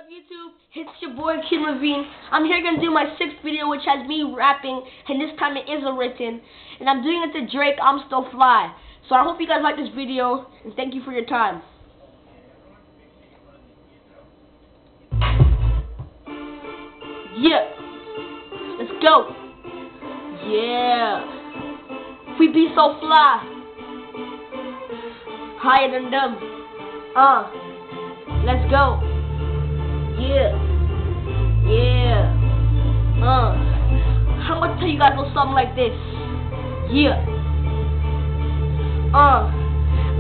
What's up, YouTube? It's your boy Kid Ravine. I'm here gonna do my 6th video, which has me rapping, and this time it isn't written. And I'm doing it to Drake, I'm Still Fly. So I hope you guys like this video, and thank you for your time. Yeah. Let's go. Yeah. We be so fly. Higher than them. Let's go. Yeah. I'ma tell you guys a little something like this. Yeah.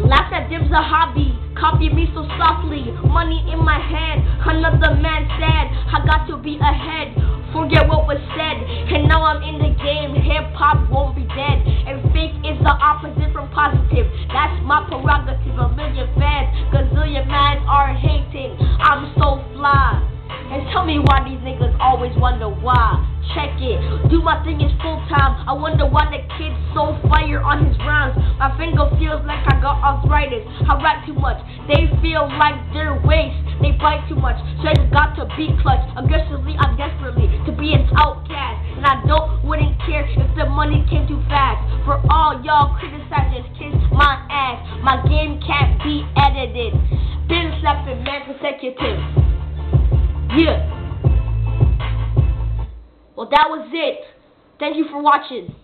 Laugh at them's a hobby. Copy me so softly. Money in my hand. Another man sad. I got to be ahead. Forget what was said. And now I'm in the game. Hip hop won't be dead. And fake is the opposite from positive. That's my prerogative. A million fans, gazillion mans are hating. I'm so fly. And tell me why these niggas always wonder why. Check it, do my thing is full time. I wonder why the kid's so fire on his rhymes. My finger feels like I got arthritis. I rap too much, they feel like they're waste. They bite too much, so I just got to be clutch. Aggressively, I'm desperately to be an outcast. And I wouldn't care if the money came too fast. For all y'all criticizing, kiss my ass. My game can't be edited. Been slapping man consecutive. Yeah. Well, that was it. Thank you for watching.